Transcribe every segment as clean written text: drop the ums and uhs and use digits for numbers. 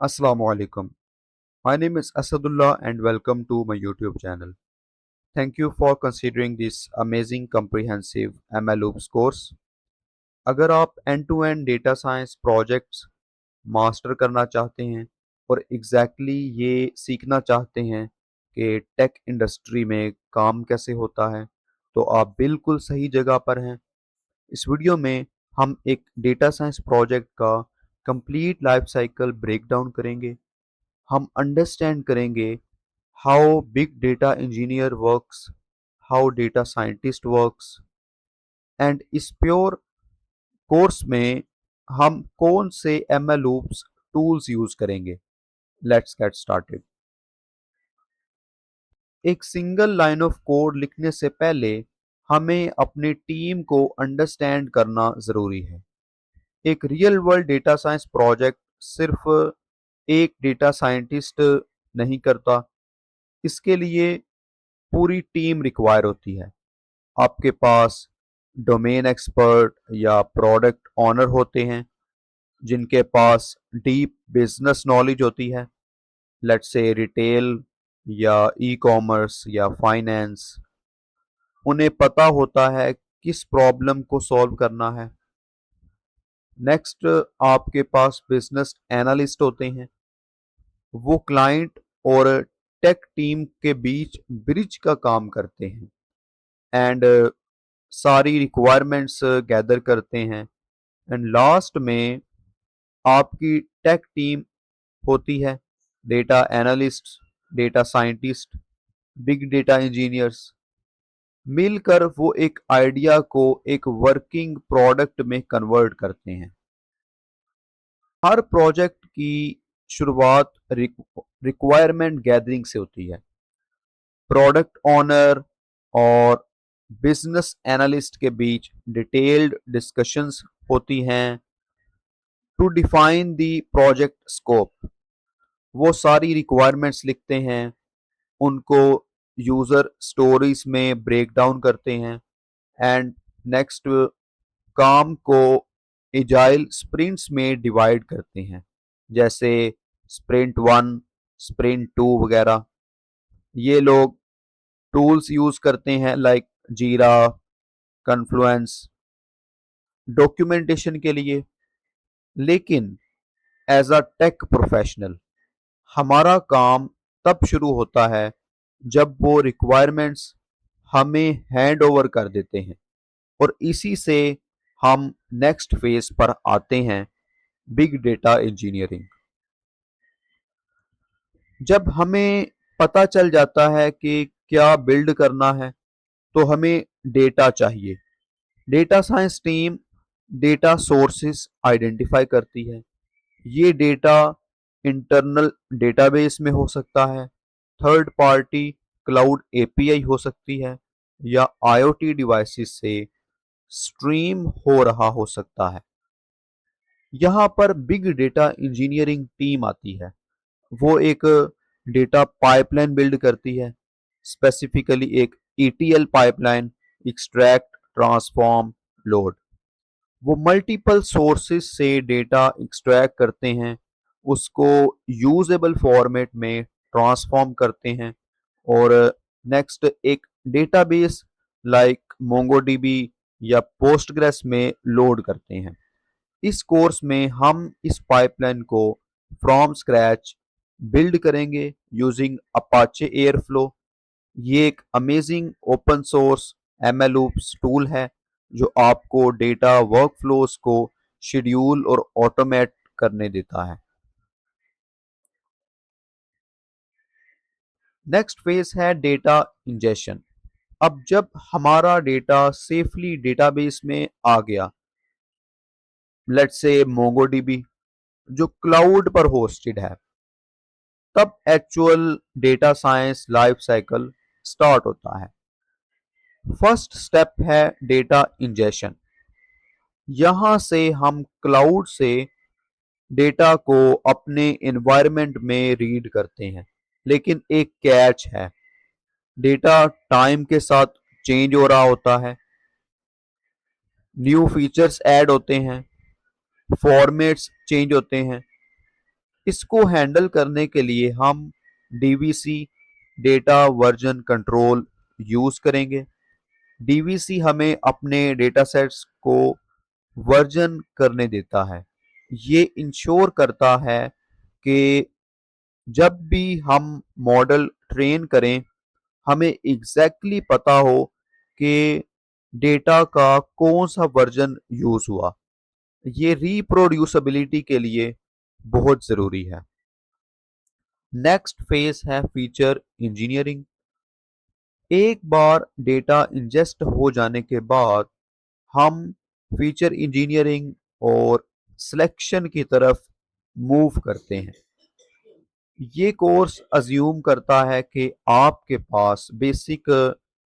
Assalamu alaikum. My name is Asadullah and welcome to my YouTube channel. Thank you for considering this amazing comprehensive MLOps course. अगर आप end to end data science projects master करना चाहते हैं और ये सीखना चाहते हैं कि टेक इंडस्ट्री में काम कैसे होता है, तो आप बिल्कुल सही जगह पर हैं। इस वीडियो में हम एक डेटा साइंस प्रोजेक्ट का complete life cycle break down करेंगे। हम अंडरस्टैंड करेंगे how big data engineer works, how data scientist works and इस प्योर कोर्स में हम कौन से एमएल ओप्स टूल्स यूज करेंगे। Let's get started. एक सिंगल लाइन ऑफ कोड लिखने से पहले हमें अपनी टीम को अंडरस्टैंड करना ज़रूरी है। एक real world data science project सिर्फ एक डेटा साइंटिस्ट नहीं करता, इसके लिए पूरी टीम रिक्वायर होती है। आपके पास डोमेन एक्सपर्ट या प्रोडक्ट ओनर होते हैं जिनके पास डीप बिजनेस नॉलेज होती है, लेट्स से रिटेल या ई कॉमर्स या फाइनेंस। उन्हें पता होता है किस प्रॉब्लम को सॉल्व करना है। नेक्स्ट, आपके पास बिजनेस एनालिस्ट होते हैं। वो क्लाइंट और टेक टीम के बीच ब्रिज का काम करते हैं एंड सारी रिक्वायरमेंट्स गैदर करते हैं। एंड लास्ट में आपकी टेक टीम होती है, data analyst, data scientist, big data engineers. मिलकर वो एक आइडिया को एक वर्किंग प्रोडक्ट में कन्वर्ट करते हैं। हर प्रोजेक्ट की शुरुआत रिक्वायरमेंट गैदरिंग से होती है। प्रोडक्ट ओनर और बिजनेस एनालिस्ट के बीच डिटेल्ड डिस्कशंस होती हैं to define the project scope. वो सारी रिक्वायरमेंट्स लिखते हैं, उनको यूज़र स्टोरीज में ब्रेक डाउन करते हैं एंड नेक्स्ट काम को एजाइल स्प्रिंट्स में डिवाइड करते हैं, जैसे स्प्रिंट वन, स्प्रिंट टू वगैरह। ये लोग टूल्स यूज़ करते हैं लाइक जीरा, कन्फ्लुएंस, डॉक्यूमेंटेशन के लिए। लेकिन एज अ टेक प्रोफेशनल हमारा काम तब शुरू होता है जब वो रिक्वायरमेंट्स हमें हैंड ओवर कर देते हैं, और इसी से हम नेक्स्ट फेज पर आते हैं, बिग डेटा इंजीनियरिंग। जब हमें पता चल जाता है कि क्या बिल्ड करना है, तो हमें डेटा चाहिए। Data science team data sources identify करती है। ये डेटा इंटरनल डेटाबेस में हो सकता है, थर्ड पार्टी क्लाउड एपीआई हो सकती है, या आईओटी डिवाइसेस से स्ट्रीम हो रहा हो सकता है। यहाँ पर बिग डेटा इंजीनियरिंग टीम आती है। वो एक डेटा पाइपलाइन बिल्ड करती है, स्पेसिफिकली एक ETL pipeline, extract, transform, load. वो मल्टीपल सोर्सेस से डेटा एक्सट्रैक्ट करते हैं, उसको यूजेबल फॉर्मेट में ट्रांसफॉर्म करते हैं, और नेक्स्ट एक डेटाबेस लाइक मोंगोडीबी या पोस्टग्रेस में लोड करते हैं। इस कोर्स में हम इस पाइपलाइन को फ्रॉम स्क्रैच बिल्ड करेंगे यूजिंग अपाचे एयरफ्लो। ये एक अमेजिंग ओपन सोर्स एमएलओप्स टूल है जो आपको डेटा वर्कफ्लोज को शेड्यूल और ऑटोमेट करने देता है। नेक्स्ट फेज है डेटा इंजेशन। अब जब हमारा डेटा सेफली डेटाबेस में आ गया, लेट्स से मोंगोडीबी जो क्लाउड पर होस्टेड है, तब actual data science life cycle start होता है। फर्स्ट स्टेप है डेटा इंजेशन। यहां से हम क्लाउड से डेटा को अपने एनवायरनमेंट में रीड करते हैं, लेकिन एक कैच है, डेटा टाइम के साथ चेंज हो रहा होता है, न्यू फीचर्स ऐड होते हैं, फॉर्मेट्स चेंज होते हैं, इसको हैंडल करने के लिए हम DVC data version control use करेंगे। डीवीसी हमें अपने डेटा सेट्स को वर्जन करने देता है। ये इंश्योर करता है कि जब भी हम मॉडल ट्रेन करें, हमें एग्जैक्टली पता हो कि डेटा का कौन सा वर्जन यूज हुआ। ये रिप्रोड्यूसिबिलिटी के लिए बहुत जरूरी है। नेक्स्ट फेज है फीचर इंजीनियरिंग। एक बार डेटा इंजेस्ट हो जाने के बाद हम फीचर इंजीनियरिंग और सिलेक्शन की तरफ मूव करते हैं। ये कोर्स अज्यूम करता है कि आपके पास बेसिक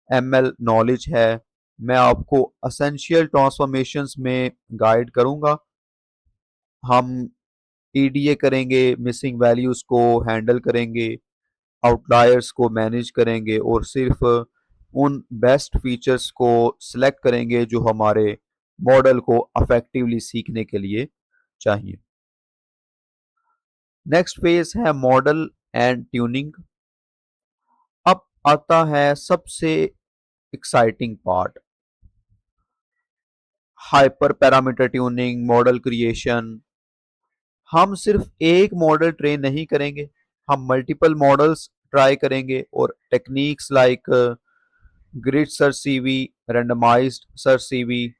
एमएल नॉलेज है। मैं आपको असेंशियल ट्रांसफॉर्मेशंस में गाइड करूंगा। हम ईडीए करेंगे, मिसिंग वैल्यूज को हैंडल करेंगे, आउटलायर्स को मैनेज करेंगे और सिर्फ उन बेस्ट फीचर्स को सिलेक्ट करेंगे जो हमारे मॉडल को अफेक्टिवली सीखने के लिए चाहिए। नेक्स्ट फेज है मॉडल एंड ट्यूनिंग। अब आता है सबसे exciting part, hyper parameter tuning, model creation. हम सिर्फ एक मॉडल ट्रेन नहीं करेंगे, हम मल्टीपल मॉडल्स ट्राई करेंगे और techniques like grid search CV, randomized search CV,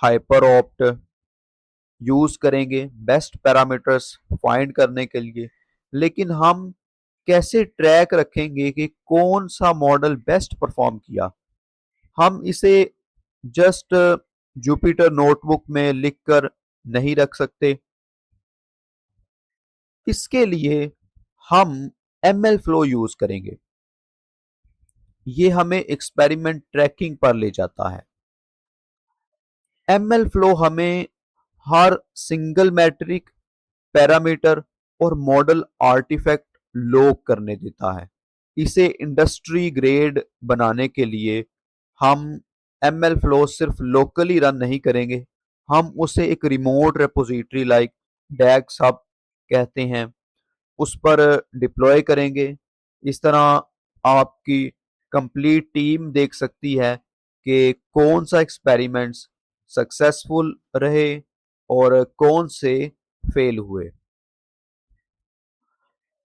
hyper opt use करेंगे बेस्ट पैरामीटर्स फाइंड करने के लिए। लेकिन हम कैसे ट्रैक रखेंगे कि कौन सा मॉडल बेस्ट परफॉर्म किया? हम इसे जस्ट जुपिटर नोटबुक में लिखकर नहीं रख सकते। इसके लिए हम एमएल फ्लो यूज करेंगे। ये हमें एक्सपेरिमेंट ट्रैकिंग पर ले जाता है। एमएल फ्लो हमें हर सिंगल मैट्रिक, पैरामीटर और मॉडल आर्टिफैक्ट लॉग करने देता है। इसे इंडस्ट्री ग्रेड बनाने के लिए हम एमएल फ्लो सिर्फ लोकली रन नहीं करेंगे, हम उसे एक रिमोट रेपोजिटरी लाइक डैक्स हब कहते हैं उस पर डिप्लॉय करेंगे। इस तरह आपकी कंप्लीट टीम देख सकती है कि कौन सा एक्सपेरिमेंट्स सक्सेसफुल रहे और कौन से फेल हुए।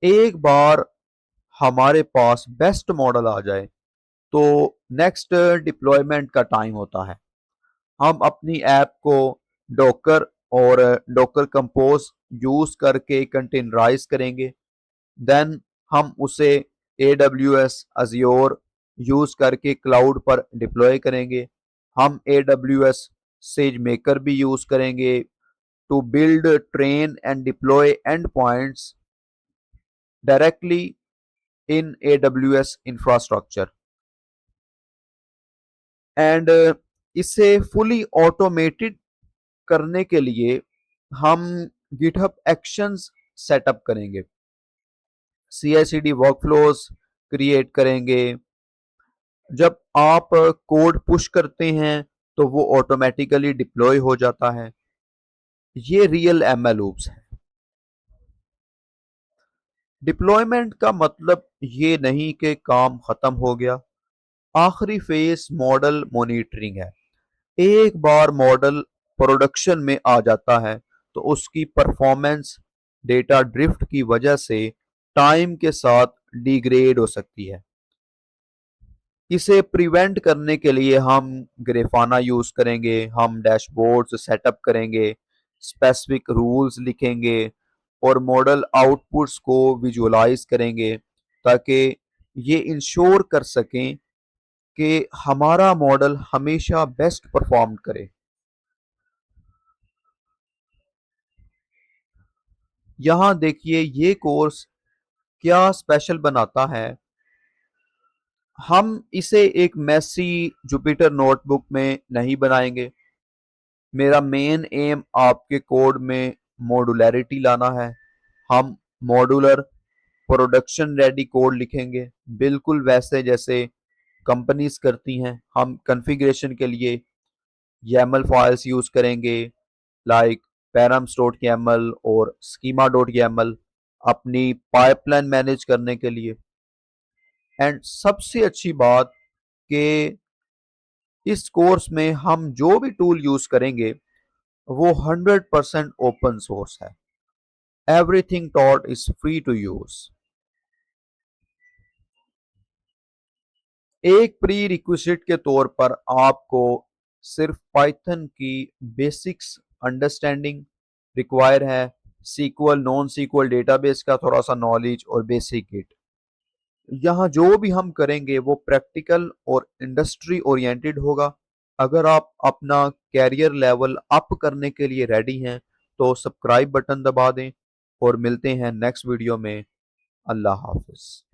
एक बार हमारे पास बेस्ट मॉडल आ जाए तो नेक्स्ट डिप्लॉयमेंट का टाइम होता है। हम अपनी ऐप को डॉकर और डॉकर कंपोज यूज करके कंटेनराइज करेंगे। देन हम उसे AWS अज्योर यूज करके क्लाउड पर डिप्लॉय करेंगे। हम AWS सेज मेकर भी यूज करेंगे to build, train and deploy end points directly in AWS infrastructure. And इसे फुली ऑटोमेटेड करने के लिए हम गिटहब एक्शंस सेटअप करेंगे, CI/CD वर्कफ्लोज क्रिएट करेंगे। जब आप कोड पुश करते हैं तो वो ऑटोमेटिकली डिप्लॉय हो जाता है। ये रियल ML लूप्स है। डिप्लॉयमेंट का मतलब ये नहीं कि काम खत्म हो गया। आखिरी फेज मॉडल मॉनिटरिंग है। एक बार मॉडल प्रोडक्शन में आ जाता है तो उसकी परफॉर्मेंस डेटा ड्रिफ्ट की वजह से टाइम के साथ डिग्रेड हो सकती है। इसे प्रिवेंट करने के लिए हम ग्रेफाना यूज करेंगे, हम डैशबोर्ड्स सेटअप करेंगे, स्पेसिफिक रूल्स लिखेंगे और मॉडल आउटपुट्स को विजुअलाइज करेंगे ताकि ये इंश्योर कर सकें कि हमारा मॉडल हमेशा बेस्ट परफॉर्म करे। यहाँ देखिए ये कोर्स क्या स्पेशल बनाता है। हम इसे एक मैसी जुपिटर नोटबुक में नहीं बनाएंगे। मेरा मेन एम आपके कोड में मॉडुलैरिटी लाना है। हम मॉडुलर प्रोडक्शन रेडी कोड लिखेंगे, बिल्कुल वैसे जैसे कंपनीज करती हैं। हम कॉन्फ़िगरेशन के लिए YAML फाइल्स यूज करेंगे लाइक params डॉट YAML और schema डॉट YAML अपनी पाइपलाइन मैनेज करने के लिए। एंड सबसे अच्छी बात कि इस कोर्स में हम जो भी टूल यूज करेंगे वो 100% ओपन सोर्स है। Everything taught is free to use. एक प्री रिक्विजिट के तौर पर आपको सिर्फ पाइथन की बेसिक्स अंडरस्टैंडिंग रिक्वायर है, सीक्वल नॉन सीक्वल डेटाबेस का थोड़ा सा नॉलेज और बेसिक गिट। यहाँ जो भी हम करेंगे वो प्रैक्टिकल और इंडस्ट्री ओरिएंटेड होगा। अगर आप अपना कैरियर लेवल अप करने के लिए रेडी हैं तो सब्सक्राइब बटन दबा दें और मिलते हैं नेक्स्ट वीडियो में। अल्लाह हाफिज।